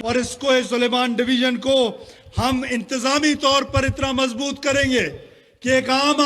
और इसको सुलेमान डिवीजन को हम इंतजामी तौर पर इतना मजबूत करेंगे कि एक आम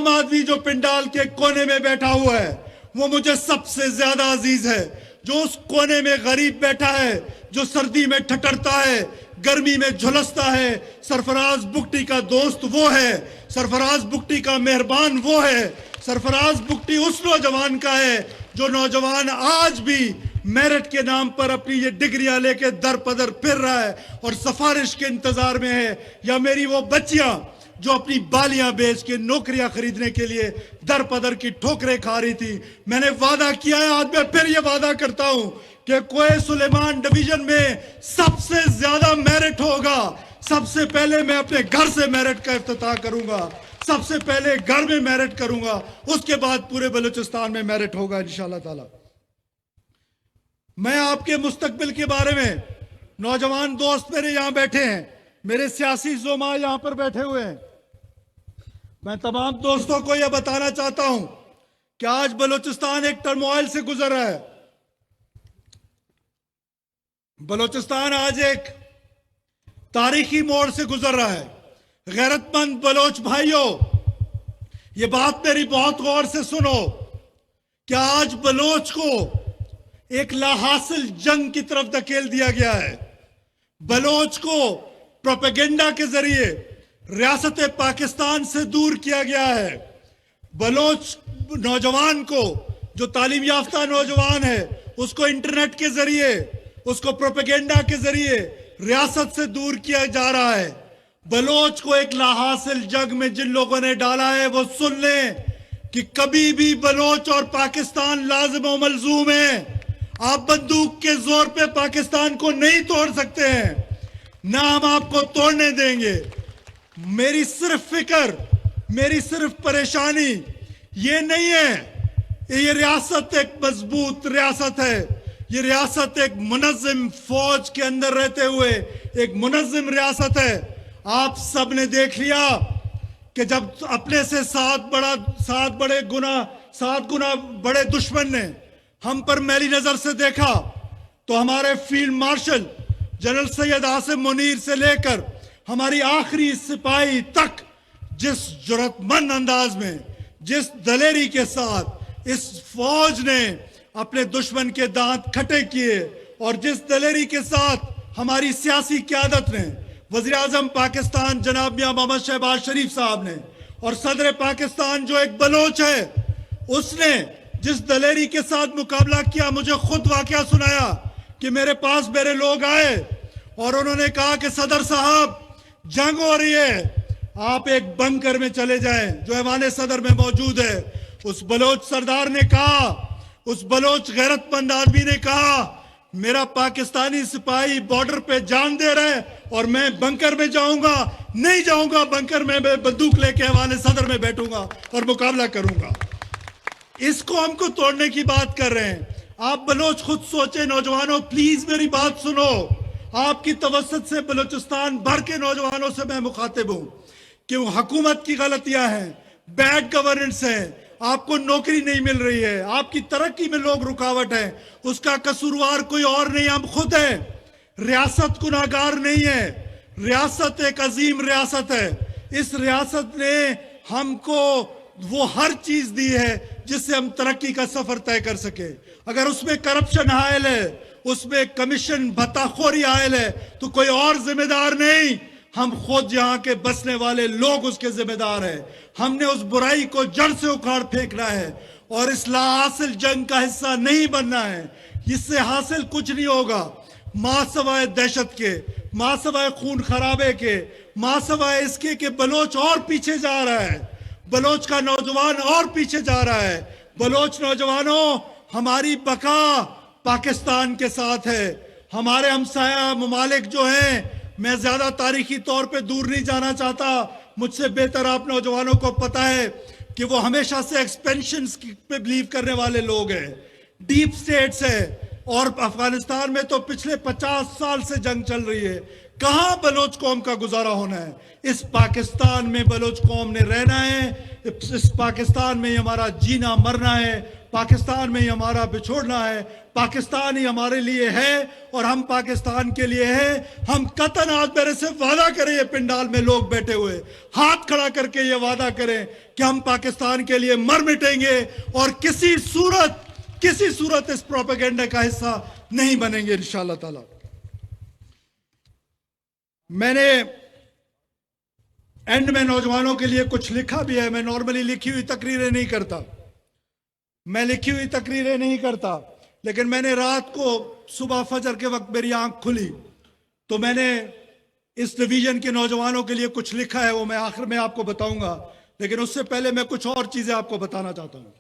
आदमी जो पिंडाल के कोने में बैठा हुआ है वो मुझे सबसे ज्यादा अजीज है। जो उस कोने में गरीब बैठा है, जो सर्दी में ठठरता है, गर्मी में झुलसता है, सरफराज बुगटी का दोस्त वो है, सरफराज बुगटी का मेहरबान वो है। सरफराज बुगटी उस नौजवान का है जो नौजवान आज भी मेरिट के नाम पर अपनी ये डिग्रियां लेके दर पदर फिर रहा है और सिफारिश के इंतजार में है, या मेरी वो बच्चियां जो अपनी बालियां बेच के नौकरियां खरीदने के लिए दर पदर की ठोकरें खा रही थी। मैंने वादा किया है, आज मैं फिर ये वादा करता हूं कि कोई सुलेमान डिवीजन में सबसे ज्यादा मेरिट होगा, सबसे पहले मैं अपने घर से मेरिट का इफ्तिताह करूंगा, सबसे पहले घर में मेरिट करूंगा, उसके बाद पूरे बलूचिस्तान में मेरिट होगा इंशाअल्लाह ताला। मैं आपके मुस्तकबिल के बारे में, नौजवान दोस्त मेरे यहां बैठे हैं, मेरे सियासी ज़ुमा यहां पर बैठे हुए हैं, मैं तमाम दोस्तों को यह बताना चाहता हूं कि आज बलूचिस्तान एक टर्मोइल से गुजर रहा है। बलूचिस्तान आज एक तारीखी मोड़ से गुजर रहा है। गैरतमंद बलोच भाइयों, ये बात मेरी बहुत गौर से सुनो कि आज बलोच को एक लाहासिल जंग की तरफ धकेल दिया गया है। बलोच को प्रोपेगेंडा के जरिए रियासत पाकिस्तान से दूर किया गया है। बलोच नौजवान को, जो तालीम याफ्ता नौजवान है, उसको इंटरनेट के जरिए, उसको प्रोपेगेंडा के जरिए रियासत से दूर किया जा रहा है। बलोच को एक लाहासिल जंग में जिन लोगों ने डाला है वो सुन लें कि कभी भी बलोच और पाकिस्तान लाजिम व मलजूम है। आप बंदूक के जोर पे पाकिस्तान को नहीं तोड़ सकते हैं, ना हम आपको तोड़ने देंगे। मेरी सिर्फ फिक्र, मेरी सिर्फ परेशानी ये नहीं है, ये रियासत एक मजबूत रियासत है, ये रियासत एक मुनज़्ज़म फौज के अंदर रहते हुए एक मुनज़्ज़म रियासत है। आप सब ने देख लिया कि जब अपने से सात गुना बड़े दुश्मन ने हम पर मैली नजर से देखा, तो हमारे field marshal general Syed Asim Munir से लेकर हमारी आखिरी सिपाही तक जिस जुर्रतमंद अंदाज में, जिस दलेरी के साथ इस फौज ने अपने दुश्मन के दांत खटे किए और जिस दलेरी के साथ हमारी सियासी क़यादत ने, वज़ीर आज़म पाकिस्तान जनाब मियां मोहम्मद शहबाज शरीफ साहब ने और सदर पाकिस्तान जो एक बलोच है, उसने जिस दलेरी के साथ मुकाबला किया, मुझे खुद वाकया सुनाया कि मेरे पास मेरे लोग आए और उन्होंने कहा कि सदर साहब जंग हो रही है, आप एक बंकर में चले जाएं जो ऐवान सदर में मौजूद है। उस बलोच सरदार ने कहा, उस बलोच गैरतमंद आदमी ने कहा, मेरा पाकिस्तानी सिपाही बॉर्डर पे जान दे रहे और मैं बंकर में जाऊंगा, नहीं जाऊंगा बंकर में, मैं बंदूक लेके ऐवान सदर में बैठूंगा और मुकाबला करूंगा। इसको हमको तोड़ने की बात कर रहे हैं। आप बलोच खुद सोचे, नौजवानों प्लीज मेरी बात सुनो, आपकी तवस्सुत से बलूचिस्तान भर के नौजवानों से मैं मुखातिब हूं कि हुकूमत की गलतियां हैं, बैड गवर्नेंस है, आपको नौकरी नहीं मिल रही है, आपकी तरक्की में लोग रुकावट है, उसका कसूरवार कोई और नहीं, हम खुद है। रियासत गुनाहगार नहीं है, रियासत एक अजीम रियासत है। इस रियासत ने हमको वो हर चीज दी है जिससे हम तरक्की का सफर तय कर सके। अगर उसमें करप्शन हायल है, उसमें कमीशन भत्ताखोरी हायल है, तो कोई और जिम्मेदार नहीं, हम खुद यहाँ के बसने वाले लोग उसके जिम्मेदार हैं। हमने उस बुराई को जड़ से उखाड़ फेंकना है और इस लाहासिल जंग का हिस्सा नहीं बनना है। इससे हासिल कुछ नहीं होगा, मां सवाए दहशत के, मां सवाए खून खराबे के, मां सवाए इसके कि बलोच और पीछे जा रहा है, बलोच का नौजवान और पीछे जा रहा है। बलोच नौजवानों, हमारी बका पाकिस्तान के साथ है। हमारे हमसाया ममालिक जो हैं, मैं ज्यादा तारीखी तौर पे दूर नहीं जाना चाहता, मुझसे बेहतर आप नौजवानों को पता है कि वो हमेशा से एक्सपेंशन पे बिलीव करने वाले लोग हैं, डीप स्टेट्स है। और अफगानिस्तान में तो पिछले 50 साल से जंग चल रही है। कहां बलोच कौम का गुजारा होना है? इस पाकिस्तान में बलोच कौम ने रहना है, इस पाकिस्तान में हमारा जीना मरना है। पाकिस्तान में ही हमारा बिछोड़ना है। पाकिस्तान ही हमारे लिए है और हम पाकिस्तान के लिए हैं। हम कतन आज मेरे से वादा करें, ये पिंडाल में लोग बैठे हुए हाथ खड़ा करके ये वादा करें कि हम पाकिस्तान के लिए मर मिटेंगे और किसी सूरत इस प्रोपेगेंडा का हिस्सा नहीं बनेंगे इंशाअल्लाह ताला। मैंने एंड में नौजवानों के लिए कुछ लिखा भी है। मैं नॉर्मली लिखी हुई तकरीरें नहीं करता, लेकिन मैंने रात को सुबह फजर के वक्त मेरी आंख खुली तो मैंने इस डिवीजन के नौजवानों के लिए कुछ लिखा है, वो मैं आखिर में आपको बताऊंगा। लेकिन उससे पहले मैं कुछ और चीजें आपको बताना चाहता हूं।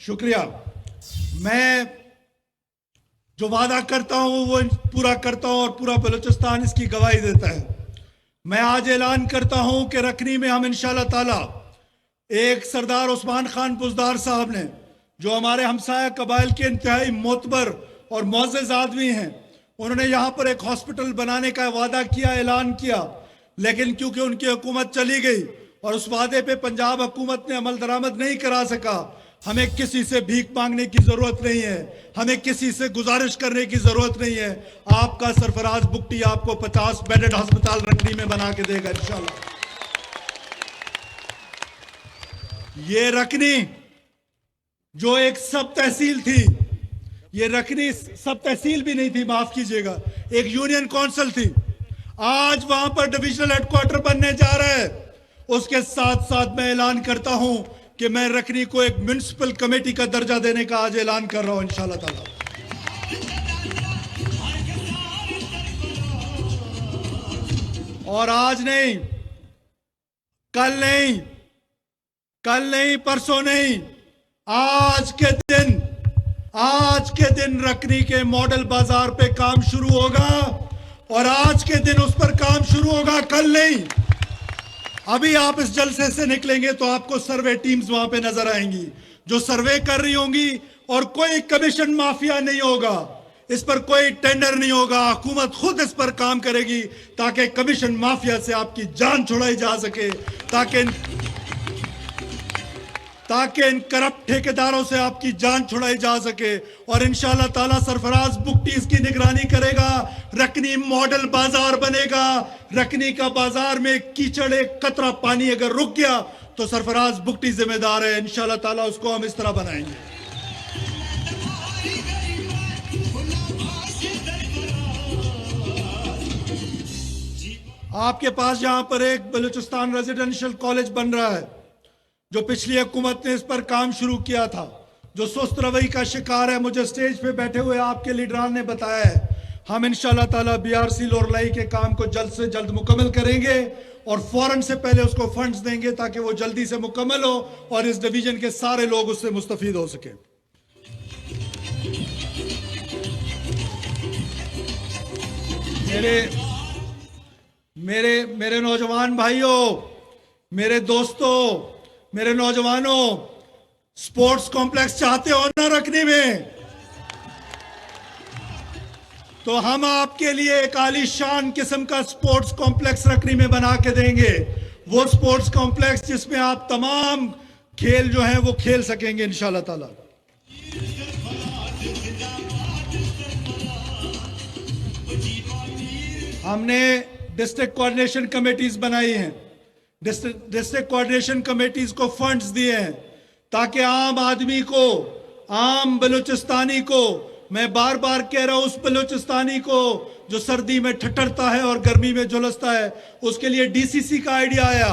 शुक्रिया। मैं जो वादा करता हूं वो पूरा करता हूं और पूरा बलूचिस्तान इसकी गवाही देता है। मैं आज ऐलान करता हूं कि रखनी में हम इंशाअल्लाह ताला एक सरदार उस्मान खान बुजदार साहब ने, जो हमारे हमसाया कबाइल के इंतहाई मोतबर और मुअज़्ज़ज़ आदमी हैं, उन्होंने यहाँ पर एक हॉस्पिटल बनाने का वादा किया, ऐलान किया, लेकिन क्योंकि उनकी हुकूमत चली गई और उस वादे पे पंजाब हुकूमत ने अमल दरामद नहीं करा सका। हमें किसी से भीख मांगने की जरूरत नहीं है, हमें किसी से गुजारिश करने की जरूरत नहीं है। आपका सरफराज बुगटी आपको 50 बेडेड अस्पताल रखनी में बना के देगा इंशाल्लाह। ये रखनी जो एक सब तहसील थी, ये रखनी सब तहसील भी नहीं थी, माफ कीजिएगा, एक यूनियन काउंसिल थी। आज वहां पर डिविजनल हेडक्वार्टर बनने जा रहा है। उसके साथ साथ मैं ऐलान करता हूं कि मैं रखनी को एक म्युनिसिपल कमेटी का दर्जा देने का आज ऐलान कर रहा हूं इंशाअल्लाह ताला। और आज नहीं, कल नहीं, परसों नहीं, आज के दिन रखनी के मॉडल बाजार पे काम शुरू होगा और आज के दिन उस पर काम शुरू होगा, कल नहीं। अभी आप इस जलसे से निकलेंगे तो आपको सर्वे टीम्स वहां पे नजर आएंगी जो सर्वे कर रही होंगी और कोई कमीशन माफिया नहीं होगा, इस पर कोई टेंडर नहीं होगा। हुकूमत खुद इस पर काम करेगी ताकि कमीशन माफिया से आपकी जान छुड़ाई जा सके, ताकि इन करप्ट ठेकेदारों से आपकी जान छुड़ाई जा सके। और इंशाअल्लाह ताला सरफराज बुगटी इसकी निगरानी करेगा। रखनी मॉडल बाजार बनेगा। रखनी का बाजार में कीचड़, एक कतरा पानी अगर रुक गया तो सरफराज बुगटी जिम्मेदार है। इंशाअल्लाह ताला उसको हम इस तरह बनाएंगे। आपके पास यहां पर एक बलूचिस्तान रेजिडेंशियल कॉलेज बन रहा है जो पिछली हुकूमत ने इस पर काम शुरू किया था, जो सुस्त रवैये का शिकार है। मुझे स्टेज पे बैठे हुए आपके लीडरान ने बताया है, हम इंशाअल्लाह ताला बीआरसी लोरलाई के काम को जल्द से जल्द मुकम्मल करेंगे और फौरन से पहले उसको फंड्स देंगे ताकि वो जल्दी से मुकम्मल हो और इस डिवीजन के सारे लोग उससे मुस्तफीद हो सके। मेरे नौजवान भाइयों, मेरे दोस्तों, मेरे नौजवानों, स्पोर्ट्स कॉम्प्लेक्स चाहते हो ना रखने में, तो हम आपके लिए एक आलीशान किस्म का स्पोर्ट्स कॉम्प्लेक्स रखनी में बना के देंगे। वो स्पोर्ट्स कॉम्प्लेक्स जिसमें आप तमाम खेल जो हैं वो खेल सकेंगे इंशाअल्लाह ताला। हमने डिस्ट्रिक्ट कोऑर्डिनेशन कमेटीज बनाई हैं। डिस्ट्रिक्ट कोऑर्डिनेशन कमेटीज को फंड्स दिए हैं ताकि आम आदमी को, आम बलूचिस्तानी को, मैं बार बार कह रहा हूं, उस बलूचिस्तानी को जो सर्दी में ठठरता है और गर्मी में झुलसता है, उसके लिए डीसीसी का आइडिया आया,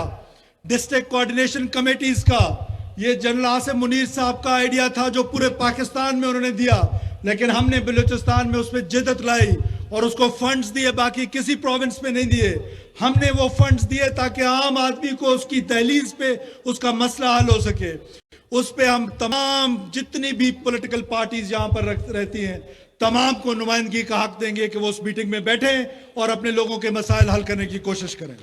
डिस्ट्रिक्ट कोऑर्डिनेशन कमेटीज का। ये जनरल आसिम मुनीर साहब का आइडिया था जो पूरे पाकिस्तान में उन्होंने दिया, लेकिन हमने बलूचिस्तान में उसमें जिद्दत लाई और उसको फंड्स दिए, बाकी किसी प्रोविंस में नहीं दिए। हमने वो फंड्स दिए ताकि आम आदमी को उसकी दहलीज पे उसका मसला हल हो सके। उस पे हम तमाम जितनी भी पॉलिटिकल पार्टीज यहां पर रहती हैं, तमाम को नुमाइंदगी का हक देंगे कि वो उस मीटिंग में बैठे और अपने लोगों के मसाइल हल करने की कोशिश करें।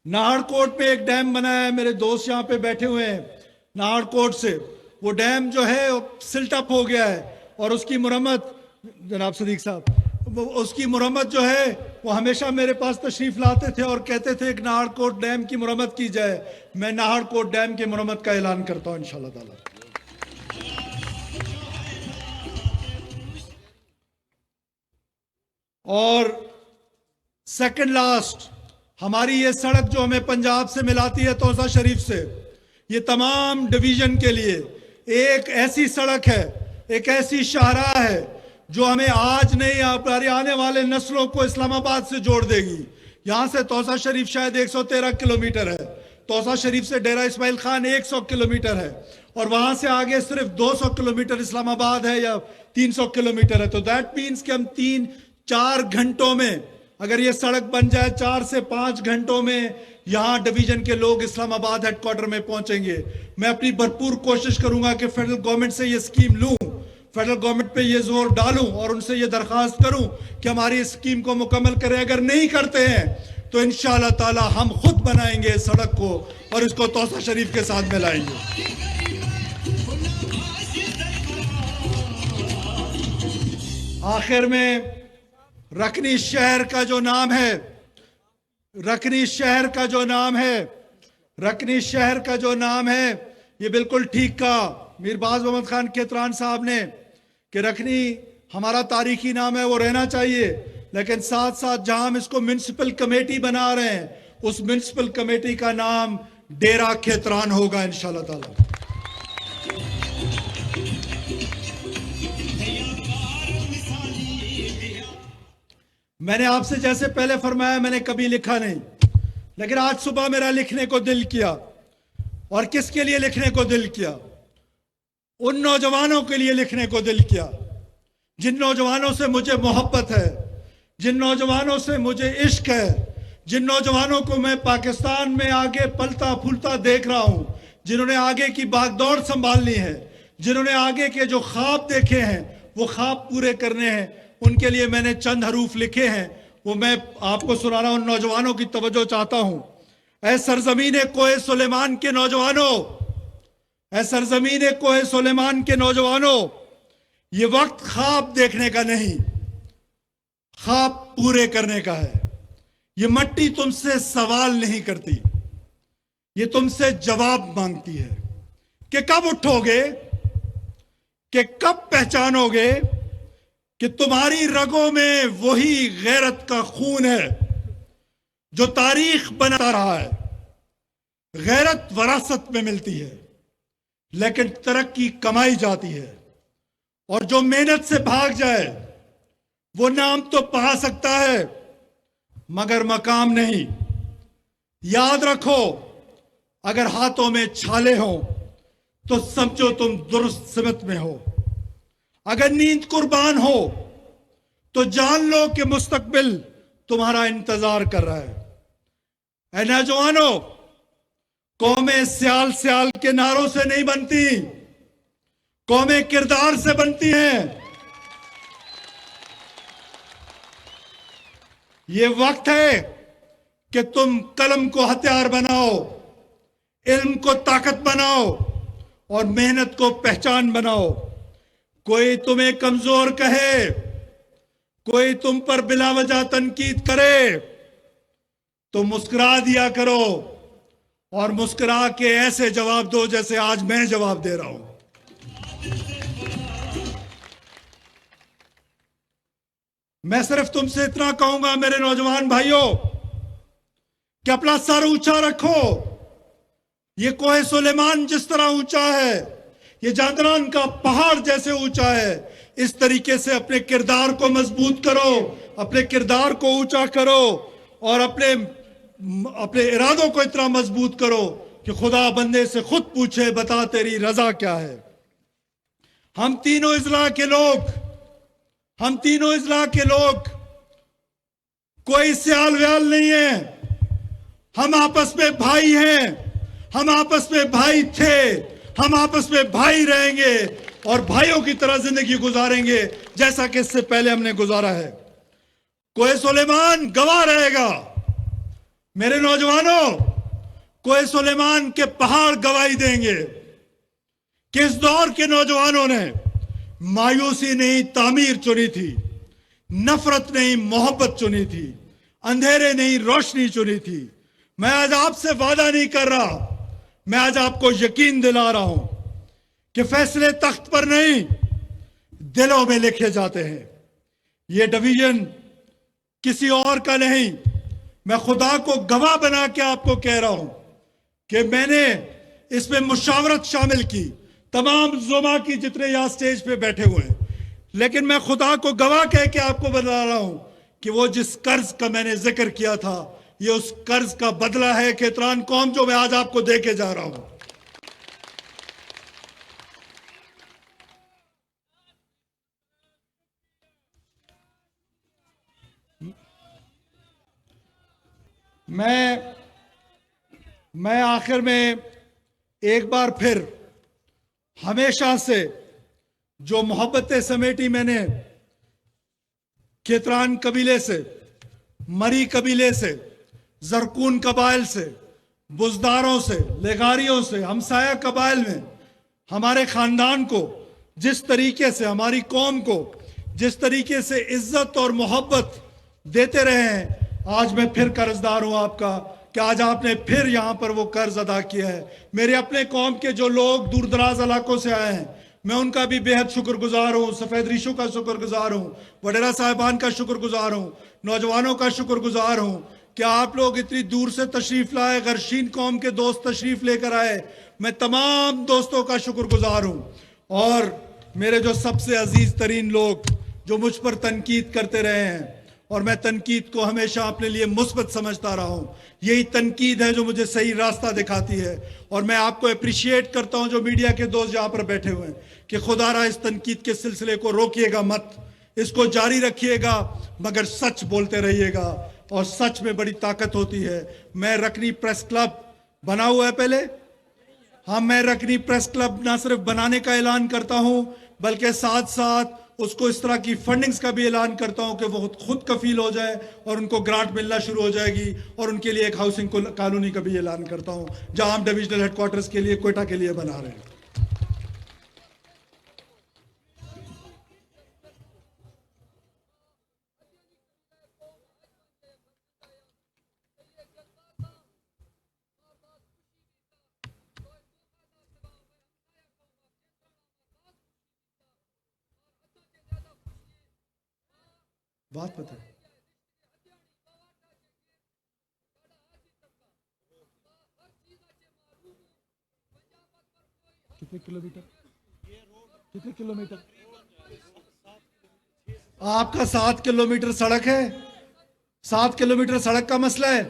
नाहरकोट में एक डैम बना है, मेरे दोस्त यहां पे बैठे हुए हैं नाहरकोट से। वो डैम जो है सिल्ट अप हो गया है और उसकी मुरम्मत, जनाब सदीक साहब, उसकी मुरम्मत जो है वो हमेशा मेरे पास तशरीफ लाते थे और कहते थे कि नाहरकोट डैम की मुरम्मत की जाए। मैं नाहरकोट डैम की मुरम्मत का ऐलान करता हूं इंशाअल्लाह ताला। और सेकंड लास्ट, हमारी ये सड़क जो हमें पंजाब से मिलाती है तौसा शरीफ से, ये तमाम डिवीजन के लिए एक ऐसी सड़क है, एक ऐसी शाहराह है जो हमें आज नहीं हमारे आने वाले नस्लों को इस्लामाबाद से जोड़ देगी। यहां से तौसा शरीफ शायद 113 किलोमीटर है, तौसा शरीफ से डेरा इस्माइल खान 100 किलोमीटर है, और वहां से आगे सिर्फ 200 किलोमीटर इस्लामाबाद है या 300 किलोमीटर है। तो दैट मीन्स कि हम 3-4 घंटों में, अगर ये सड़क बन जाए 4 से 5 घंटों में यहां डिवीजन के लोग इस्लामाबाद हेडक्वार्टर में पहुंचेंगे। मैं अपनी भरपूर कोशिश करूंगा कि फेडरल गवर्नमेंट से ये स्कीम लूं, फेडरल गवर्नमेंट पे ये जोर डालूं और उनसे ये दरखास्त करूं कि हमारी इस स्कीम को मुकम्मल करें। अगर नहीं करते हैं तो इंशाअल्लाह ताला हम खुद बनाएंगे इस सड़क को और इसको तौसा शरीफ के साथ मिलाएंगे। आखिर में रखनी शहर का जो नाम है, रखनी शहर का जो नाम है, रखनी शहर का जो नाम है, ये बिल्कुल ठीक कहा मीरबाज मोहम्मद खान केतरान साहब ने कि रखनी हमारा तारीखी नाम है, वो रहना चाहिए। लेकिन साथ साथ जहां हम इसको म्युनिसिपल कमेटी बना रहे हैं, उस म्युनिसिपल कमेटी का नाम डेरा केतरान होगा इंशाअल्लाह ताला। मैंने आपसे जैसे पहले फरमाया, मैंने कभी लिखा नहीं, लेकिन आज सुबह मेरा लिखने को दिल किया। और किसके लिए लिखने को दिल किया? उन नौजवानों के लिए लिखने को दिल किया जिन नौजवानों से मुझे मोहब्बत है, जिन नौजवानों से मुझे इश्क है, जिन नौजवानों को मैं पाकिस्तान में आगे पलता फूलता देख रहा हूं, जिन्होंने आगे की भागदौड़ संभालनी है, जिन्होंने आगे के जो ख्वाब देखे हैं वो ख्वाब पूरे करने हैं। उनके लिए मैंने चंद हरूफ लिखे हैं, वो मैं आपको सुनाना उन नौजवानों की तवज्जो चाहता हूं। ऐ सरजमीन कोहे सुलेमान के नौजवानों, ऐ सरजमीन कोहे सुलेमान के नौजवानों, ये वक्त ख्वाब देखने का नहीं, ख्वाब पूरे करने का है। ये मट्टी तुमसे सवाल नहीं करती, ये तुमसे जवाब मांगती है कि कब उठोगे, कि कब पहचानोगे कि तुम्हारी रगों में वही गैरत का खून है जो तारीख बना रहा है। गैरत वरासत में मिलती है लेकिन तरक्की कमाई जाती है, और जो मेहनत से भाग जाए वो नाम तो पा सकता है मगर मकाम नहीं। याद रखो, अगर हाथों में छाले हों तो समझो तुम दुरुस्त सिमत में हो, अगर नींद कुर्बान हो तो जान लो कि मुस्तकबिल तुम्हारा इंतजार कर रहा है। ऐ नौजवानों, कौमें स्याल स्याल के नारों से नहीं बनती, कौमें किरदार से बनती हैं। ये वक्त है कि तुम कलम को हथियार बनाओ, इल्म को ताकत बनाओ और मेहनत को पहचान बनाओ। कोई तुम्हें कमजोर कहे, कोई तुम पर बिला वजह तनकीद करे तो मुस्कुरा दिया करो और मुस्कुरा के ऐसे जवाब दो जैसे आज मैं जवाब दे रहा हूं। मैं सिर्फ तुमसे इतना कहूंगा मेरे नौजवान भाइयों कि अपना सर ऊंचा रखो। ये कोहे सुलेमान जिस तरह ऊंचा है, ये जादरान का पहाड़ जैसे ऊंचा है, इस तरीके से अपने किरदार को मजबूत करो, अपने किरदार को ऊंचा करो और अपने इरादों को इतना मजबूत करो कि खुदा बंदे से खुद पूछे, बता तेरी रजा क्या है। हम तीनों इजला के लोग कोई स्याल व्याल नहीं है, हम आपस में भाई हैं, हम आपस में भाई थे, हम आपस में भाई रहेंगे और भाइयों की तरह जिंदगी गुजारेंगे जैसा कि इससे पहले हमने गुजारा है। कोहे सुलेमान गवाह रहेगा मेरे नौजवानों, कोहे सुलेमान के पहाड़ गवाही देंगे कि इस दौर के नौजवानों ने मायूसी नहीं तामीर चुनी थी, नफरत नहीं मोहब्बत चुनी थी, अंधेरे नहीं रोशनी चुनी थी। मैं आज आपसे वादा नहीं कर रहा, मैं आज आपको यकीन दिला रहा हूं कि फैसले तख्त पर नहीं दिलों में लिखे जाते हैं। यह डिवीजन किसी और का नहीं, मैं खुदा को गवाह बना के आपको कह रहा हूं कि मैंने इसमें मुशावरत शामिल की तमाम जुमा की जितने यहां स्टेज पे बैठे हुए हैं, लेकिन मैं खुदा को गवाह कह के आपको बता रहा हूं कि वो जिस कर्ज का मैंने जिक्र किया था, ये उस कर्ज का बदला है केतरान कौम जो मैं आज आपको दे के जा रहा हूं। मैं आखिर में एक बार फिर हमेशा से जो मोहब्बतें समेटी मैंने केतरान कबीले से, मरी कबीले से, जरकून कबाइल से, बुजदारों से, लेगारियों से, हमसाया कबाइल में हमारे खानदान को जिस तरीके से, हमारी कौम को जिस तरीके से इज्जत और मोहब्बत देते रहे हैं, आज मैं फिर कर्जदार हूं आपका कि आज आपने फिर यहां पर वो कर्ज अदा किया है। मेरे अपने कौम के जो लोग दूर दराज इलाकों से आए हैं, मैं उनका भी बेहद शुक्रगुजार हूं, सफेद रीशों का शुक्रगुजार हूं, वडेरा साहिबान का शुक्रगुजार हूं, नौजवानों का शुक्रगुजार हूं कि आप लोग इतनी दूर से तशरीफ लाए, गर्शीन कौम के दोस्त तशरीफ लेकर आए। मैं तमाम दोस्तों का शुक्रगुजार हूं। और मेरे जो सबसे अजीज तरीन लोग जो मुझ पर तनकीद करते रहे हैं, और मैं तनकीद को हमेशा अपने लिए मुस्बत समझता रहा हूं, यही तनकीद है जो मुझे सही रास्ता दिखाती है। और मैं आपको अप्रिशिएट करता हूं जो मीडिया के दोस्त यहां पर बैठे हुए हैं कि खुदारा इस तनकीद के सिलसिले को रोकिएगा मत, इसको जारी रखिएगा, मगर सच बोलते रहिएगा, और सच में बड़ी ताकत होती है। मैं रकनी प्रेस क्लब बना हुआ है पहले, हाँ, मैं रकनी प्रेस क्लब ना सिर्फ बनाने का ऐलान करता हूं, बल्कि साथ साथ उसको इस तरह की फंडिंग्स का भी ऐलान करता हूं कि वो खुद कफील हो जाए और उनको ग्रांट मिलना शुरू हो जाएगी। और उनके लिए एक हाउसिंग कॉलोनी का भी ऐलान करता हूं जहां हम डिविजनल हेडक्वार्टर्स के लिए कोयटा के लिए बना रहे हैं। बात पता है कितने किलोमीटर आपका 7 किलोमीटर सड़क है। 7 किलोमीटर सड़क का मसला है।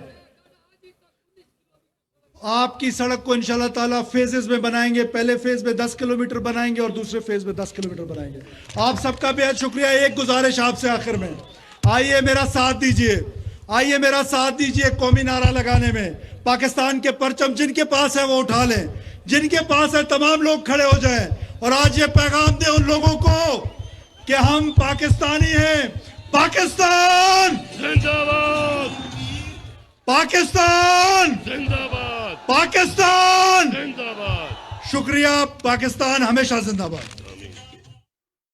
आपकी सड़क को इंशाल्लाह ताला फेजेस में बनाएंगे। पहले फेज में 10 किलोमीटर बनाएंगे और दूसरे फेज में 10 किलोमीटर बनाएंगे। आप सबका बेहद शुक्रिया। एक गुजारिश आपसे आखिर में, आइए मेरा साथ दीजिए, आइए मेरा साथ दीजिए कौमी नारा लगाने में। पाकिस्तान के परचम जिनके पास है वो उठा लें, जिनके पास है तमाम लोग खड़े हो जाएं और आज ये पैगाम दें उन लोगों को कि हम पाकिस्तानी हैं। पाकिस्तान जिंदाबाद, पाकिस्तान जिंदाबाद, पाकिस्तान जिंदाबाद। शुक्रिया। पाकिस्तान हमेशा जिंदाबाद।